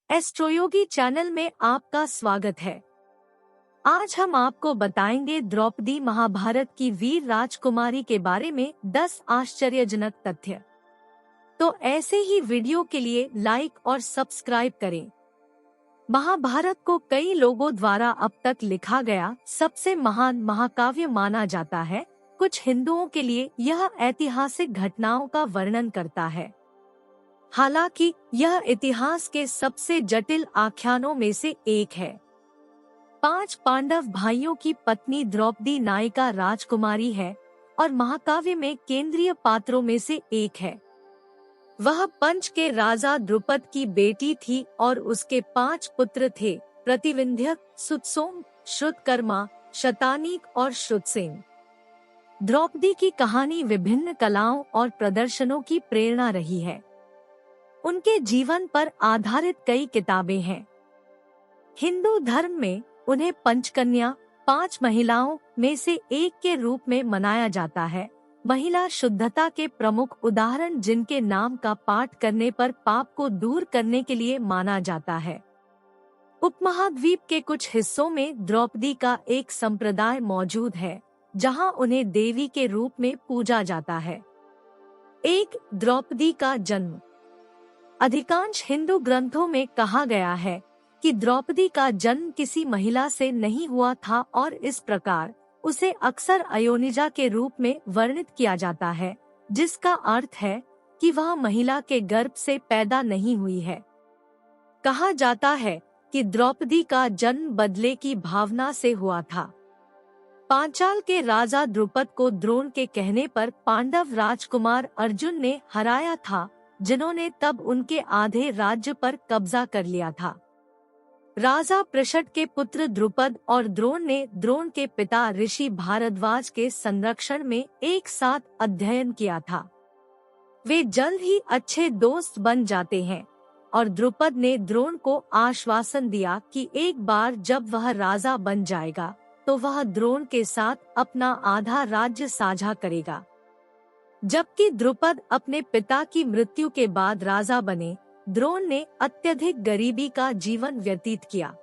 Astroyogi channel में आपका स्वागत है। आज हम आपको बताएंगे द्रौपदी महाभारत की वीर राजकुमारी के बारे में 10 आश्चर्यजनक तथ्य। तो ऐसे ही वीडियो के लिए लाइक और सब्सक्राइब करें। महाभारत को कई लोगों द्वारा अब तक लिखा गया सबसे महान महाकाव्य माना जाता है। कुछ हिंदुओं के लिए यह ऐतिहासिक घटनाओं का वर्णन करता है। हालांकि यह इतिहास के सबसे जटिल आख्यानों में से एक है। 5 पांडव भाइयों की पत्नी द्रौपदी नायिका राजकुमारी है और महाकाव्य में केंद्रीय पात्रों में से एक है। वह पंच के राजा द्रुपद की बेटी थी और उसके 5 पुत्र थे, प्रतिविंध्य, सुतसोम, श्रुतकर्मा, शतानीक और श्रुतसेन। द्रौपदी की कहानी विभिन्न कलाओं और प्रदर्शनों की प्रेरणा रही है। उनके जीवन पर आधारित कई किताबें हैं। हिंदू धर्म में उन्हें पंचकन्या, 5 महिलाओं में से एक के रूप में मनाया जाता है। महिला शुद्धता के प्रमुख उदाहरण जिनके नाम का पाठ करने पर पाप को दूर करने के लिए माना जाता है। उपमहाद्वीप के कुछ हिस्सों में द्रौपदी का एक संप्रदाय मौजूद है जहां उन्हें देवी के रूप में पूजा जाता है। द्रौपदी का जन्म। अधिकांश हिंदू ग्रंथों में कहा गया है कि द्रौपदी का जन्म किसी महिला से नहीं हुआ था और इस प्रकार उसे अक्सर अयोनिजा के रूप में वर्णित किया जाता है, जिसका अर्थ है कि वह महिला के गर्भ से पैदा नहीं हुई है। कहा जाता है कि द्रौपदी का जन्म बदले की भावना से हुआ था। पांचाल के राजा द्रुपद को द्रोण के कहने पर पांडव राजकुमार अर्जुन ने हराया था, जिन्होंने तब उनके आधे राज्य पर कब्जा कर लिया था। राजा पृषद के पुत्र द्रुपद और द्रोण ने द्रोण के पिता ऋषि भारद्वाज के संरक्षण में एक साथ अध्ययन किया था। वे जल्द ही अच्छे दोस्त बन जाते हैं और द्रुपद ने द्रोण को आश्वासन दिया कि एक बार जब वह राजा बन जाएगा तो वह द्रोण के साथ अपना आधा राज्य साझा करेगा। जबकि द्रुपद अपने पिता की मृत्यु के बाद राजा बने, द्रोण ने अत्यधिक गरीबी का जीवन व्यतीत किया।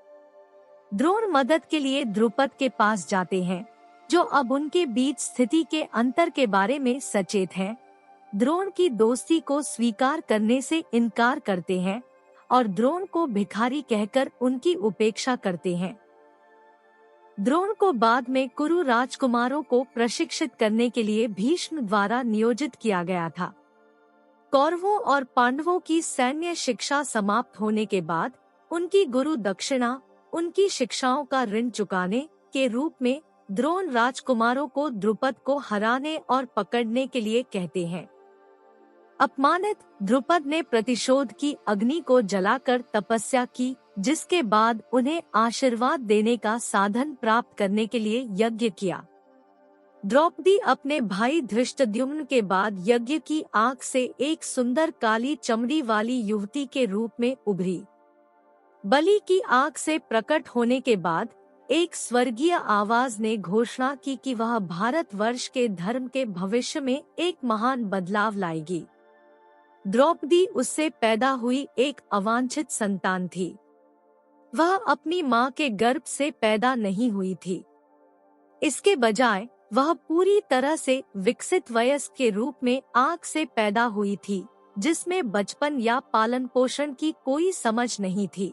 द्रोण मदद के लिए द्रुपद के पास जाते हैं, जो अब उनके बीच स्थिति के अंतर के बारे में सचेत हैं। द्रोण की दोस्ती को स्वीकार करने से इनकार करते हैं और द्रोण को भिखारी कहकर उनकी उपेक्षा करते हैं। द्रोण को बाद में कुरु राजकुमारों को प्रशिक्षित करने के लिए भीष्म द्वारा नियोजित किया गया था। कौरवों और पांडवों की सैन्य शिक्षा समाप्त होने के बाद उनकी गुरु दक्षिणा, उनकी शिक्षाओं का ऋण चुकाने के रूप में द्रोण राजकुमारों को द्रुपद को हराने और पकड़ने के लिए कहते हैं। अपमानित द्रुपद ने प्रतिशोध की अग्नि को जलाकर तपस्या की, जिसके बाद उन्हें आशीर्वाद देने का साधन प्राप्त करने के लिए यज्ञ किया। द्रौपदी अपने भाई धृष्टद्युम्न के बाद यज्ञ की आग से एक सुंदर काली चमड़ी वाली युवती के रूप में उभरी। बलि की आग से प्रकट होने के बाद एक स्वर्गीय आवाज ने घोषणा की कि वह भारतवर्ष के धर्म के भविष्य में एक महान बदलाव लाएगी। द्रौपदी उससे पैदा हुई एक अवांछित संतान थी। वह अपनी मां के गर्भ से पैदा नहीं हुई थी। इसके बजाय वह पूरी तरह से विकसित वयस्क के रूप में आग से पैदा हुई थी, जिसमें बचपन या पालन पोषण की कोई समझ नहीं थी।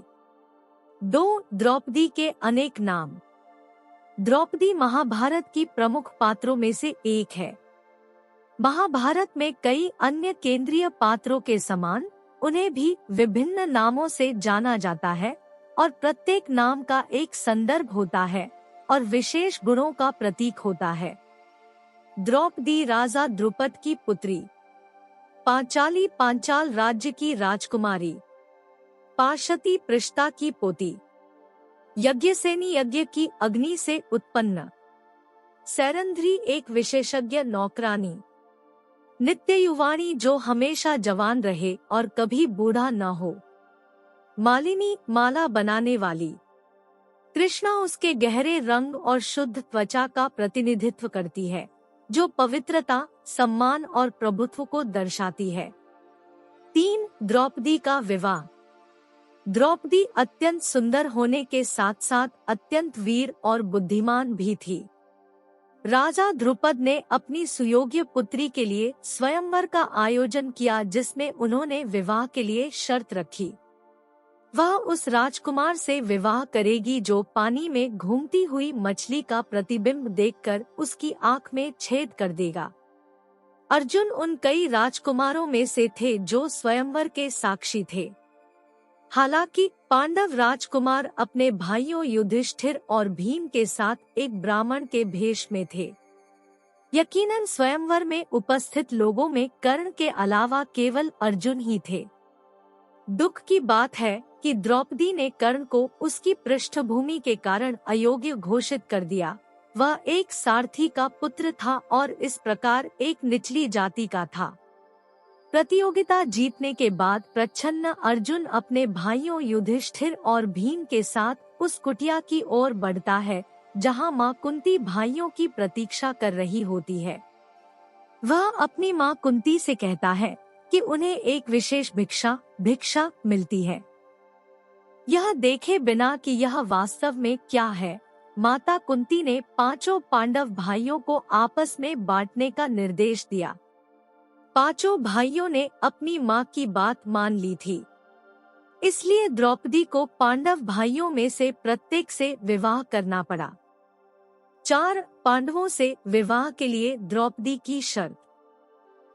द्रौपदी के अनेक नाम। द्रौपदी महाभारत की प्रमुख पात्रों में से एक है। महाभारत में कई अन्य केंद्रीय पात्रों के समान उन्हें भी विभिन्न नामों से जाना जाता है और प्रत्येक नाम का एक संदर्भ होता है और विशेष गुणों का प्रतीक होता है। द्रौपदी राजा द्रुपद की पुत्री। पांचाली पांचाल राज्य की राजकुमारी। पार्शती पृष्ठा की पोती। यज्ञसेनी यज्ञ की अग्नि से उत्पन्न। सैरंध्री एक विशेषज्ञ नौकरानी। नित्य युवाणी जो हमेशा जवान रहे और कभी बूढ़ा न हो। मालिनी माला बनाने वाली। कृष्णा उसके गहरे रंग और शुद्ध त्वचा का प्रतिनिधित्व करती है, जो पवित्रता, सम्मान और प्रभुत्व को दर्शाती है। 3 द्रौपदी का विवाह। द्रौपदी अत्यंत सुंदर होने के साथ साथ अत्यंत वीर और बुद्धिमान भी थी। राजा ध्रुपद ने अपनी सुयोग्य पुत्री के लिए स्वयंवर का आयोजन किया, जिसमें उन्होंने विवाह के लिए शर्त रखी। वह उस राजकुमार से विवाह करेगी जो पानी में घूमती हुई मछली का प्रतिबिंब देखकर उसकी आंख में छेद कर देगा। अर्जुन उन कई राजकुमारों में से थे जो स्वयंवर के साक्षी थे। हालांकि पांडव राजकुमार अपने भाइयों युधिष्ठिर और भीम के साथ एक ब्राह्मण के भेष में थे। यकीनन स्वयंवर में उपस्थित लोगों में कर्ण के अलावा केवल अर्जुन ही थे। दुख की बात है कि द्रौपदी ने कर्ण को उसकी पृष्ठभूमि के कारण अयोग्य घोषित कर दिया। वह एक सारथी का पुत्र था और इस प्रकार एक निचली जाति का था। प्रतियोगिता जीतने के बाद प्रच्छन्न अर्जुन अपने भाइयों युधिष्ठिर और भीम के साथ उस कुटिया की ओर बढ़ता है जहां मां कुंती भाइयों की प्रतीक्षा कर रही होती है। वह अपनी मां कुंती से कहता है कि उन्हें एक विशेष भिक्षा मिलती है। यह देखे बिना कि यह वास्तव में क्या है, माता कुंती ने पांचों पांडव भाइयों को आपस में बांटने का निर्देश दिया। पांचों भाइयों ने अपनी मां की बात मान ली थी, इसलिए द्रौपदी को पांडव भाइयों में से प्रत्येक से विवाह करना पड़ा। 4 पांडवों से विवाह के लिए द्रौपदी की शर्त।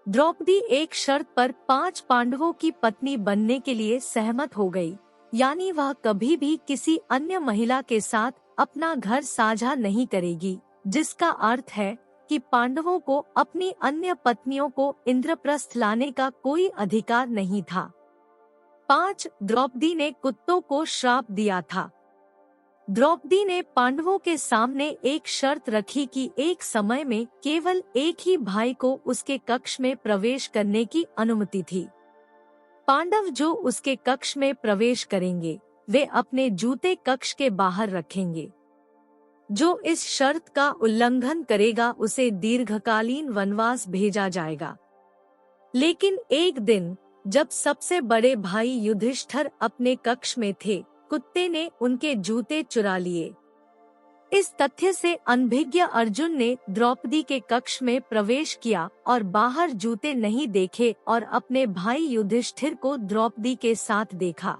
द्रौपदी एक शर्त पर 5 पांडवों की पत्नी बनने के लिए सहमत हो गई, यानी वह कभी भी किसी अन्य महिला के साथ अपना घर साझा नहीं करेगी, जिसका अर्थ है कि पांडवों को अपनी अन्य पत्नियों को इंद्रप्रस्थ लाने का कोई अधिकार नहीं था। 5 द्रौपदी ने कुत्तों को श्राप दिया था। द्रौपदी ने पांडवों के सामने एक शर्त रखी कि एक समय में केवल एक ही भाई को उसके कक्ष में प्रवेश करने की अनुमति थी। पांडव जो उसके कक्ष में प्रवेश करेंगे वे अपने जूते कक्ष के बाहर रखेंगे। जो इस शर्त का उल्लंघन करेगा उसे दीर्घकालीन वनवास भेजा जाएगा। लेकिन एक दिन जब सबसे बड़े भाई युधिष्ठिर अपने कक्ष में थे, कुत्ते ने उनके जूते चुरा लिए। इस तथ्य से अनभिज्ञ अर्जुन ने द्रौपदी के कक्ष में प्रवेश किया और बाहर जूते नहीं देखे और अपने भाई युधिष्ठिर को द्रौपदी के साथ देखा।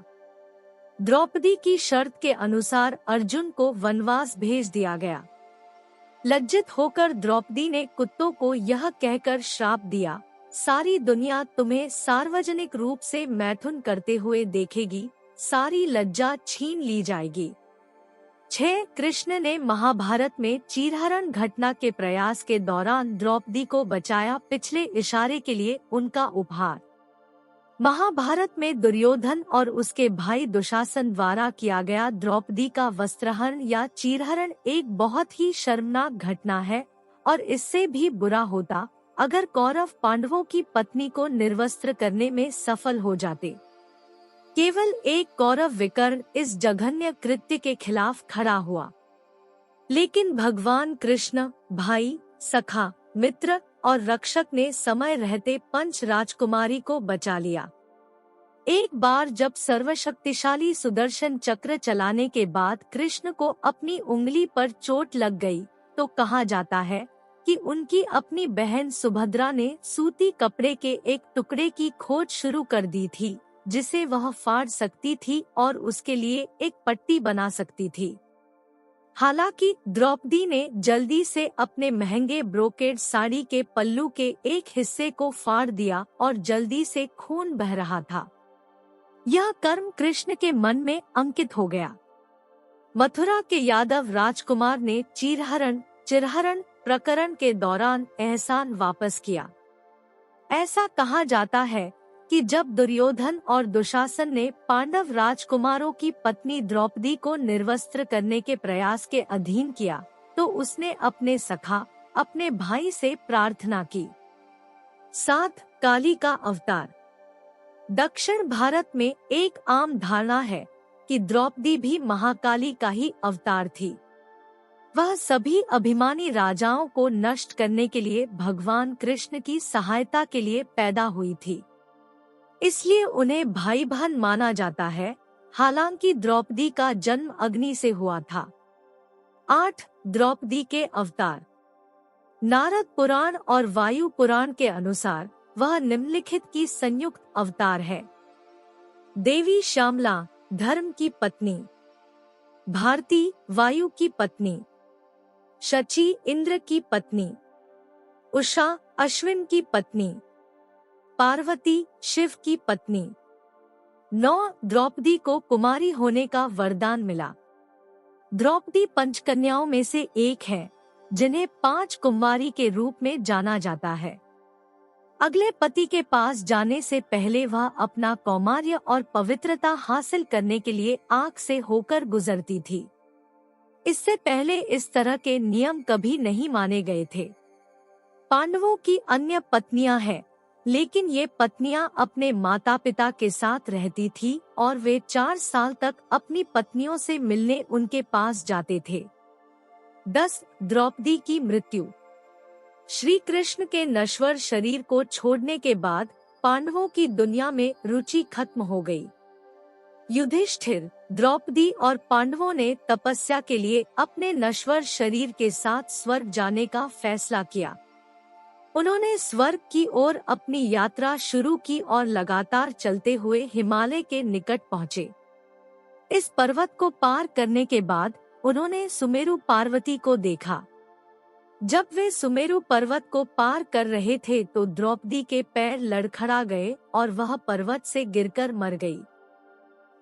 द्रौपदी की शर्त के अनुसार अर्जुन को वनवास भेज दिया गया। लज्जित होकर द्रौपदी ने कुत्तों को यह कहकर श्राप दिया, सारी दुनिया तुम्हें सार्वजनिक रूप से मैथुन करते हुए देखेगी, सारी लज्जा छीन ली जाएगी। 6 कृष्ण ने महाभारत में चीरहरण घटना के प्रयास के दौरान द्रौपदी को बचाया। पिछले इशारे के लिए उनका उपहार। महाभारत में दुर्योधन और उसके भाई दुशासन द्वारा किया गया द्रौपदी का वस्त्रहरण या चीरहरण एक बहुत ही शर्मनाक घटना है, और इससे भी बुरा होता अगर कौरव पांडवों की पत्नी को निर्वस्त्र करने में सफल हो जाते। केवल एक कौरव विकर्ण इस जघन्य कृत्य के खिलाफ खड़ा हुआ, लेकिन भगवान कृष्ण भाई, सखा, मित्र और रक्षक ने समय रहते पंच राजकुमारी को बचा लिया। एक बार जब सर्वशक्तिशाली सुदर्शन चक्र चलाने के बाद कृष्ण को अपनी उंगली पर चोट लग गई, तो कहा जाता है कि उनकी अपनी बहन सुभद्रा ने सूती कपड़े के एक टुकड़े की खोज शुरू कर दी थी, जिसे वह फाड़ सकती थी और उसके लिए एक पट्टी बना सकती थी। हालांकि द्रौपदी ने जल्दी से अपने महंगे ब्रोकेड साड़ी के पल्लू के एक हिस्से को फाड़ दिया और जल्दी से खून बह रहा था। यह कर्म कृष्ण के मन में अंकित हो गया। मथुरा के यादव राजकुमार ने चिरहरण प्रकरण के दौरान एहसान वापस किया। ऐसा कहा जाता है कि जब दुर्योधन और दुशासन ने पांडव राजकुमारों की पत्नी द्रौपदी को निर्वस्त्र करने के प्रयास के अधीन किया, तो उसने अपने सखा, अपने भाई से प्रार्थना की। 7 काली का अवतार। दक्षिण भारत में एक आम धारणा है कि द्रौपदी भी महाकाली का ही अवतार थी। वह सभी अभिमानी राजाओं को नष्ट करने के लिए भगवान कृष्ण की सहायता के लिए पैदा हुई थी, इसलिए उन्हें भाई बहन माना जाता है। हालांकि द्रौपदी का जन्म अग्नि से हुआ था। 8. द्रौपदी के अवतार। नारद पुराण और वायु पुराण के अनुसार वह निम्नलिखित की संयुक्त अवतार है। देवी श्यामला धर्म की पत्नी, भारती वायु की पत्नी, शची इंद्र की पत्नी, उषा अश्विन की पत्नी, पार्वती शिव की पत्नी। 9. द्रौपदी को कुमारी होने का वरदान मिला। द्रौपदी पंचकन्याओं में से एक है जिन्हें 5 कुमारी के रूप में जाना जाता है। अगले पति के पास जाने से पहले वह अपना कौमार्य और पवित्रता हासिल करने के लिए आग से होकर गुजरती थी। इससे पहले इस तरह के नियम कभी नहीं माने गए थे। पांडवों की अन्य पत्नियां हैं, लेकिन ये पत्नियां अपने माता पिता के साथ रहती थी और वे 4 साल तक अपनी पत्नियों से मिलने उनके पास जाते थे। 10. द्रौपदी की मृत्यु। श्री कृष्ण के नश्वर शरीर को छोड़ने के बाद पांडवों की दुनिया में रुचि खत्म हो गई। युधिष्ठिर, द्रौपदी और पांडवों ने तपस्या के लिए अपने नश्वर शरीर के साथ स्वर्ग जाने का फैसला किया। उन्होंने स्वर्ग की ओर अपनी यात्रा शुरू की और लगातार चलते हुए हिमालय के निकट पहुँचे। इस पर्वत को पार करने के बाद उन्होंने सुमेरु पार्वती को देखा। जब वे सुमेरु पर्वत को पार कर रहे थे तो द्रौपदी के पैर लड़खड़ा गए और वह पर्वत से गिरकर मर गई।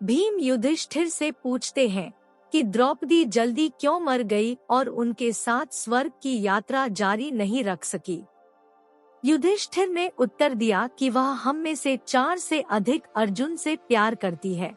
भीम युधिष्ठिर से पूछते हैं कि द्रौपदी जल्दी क्यों मर गई और उनके साथ स्वर्ग की यात्रा जारी नहीं रख सकी। युधिष्ठिर ने उत्तर दिया कि वह हम में से 4 से अधिक अर्जुन से प्यार करती है।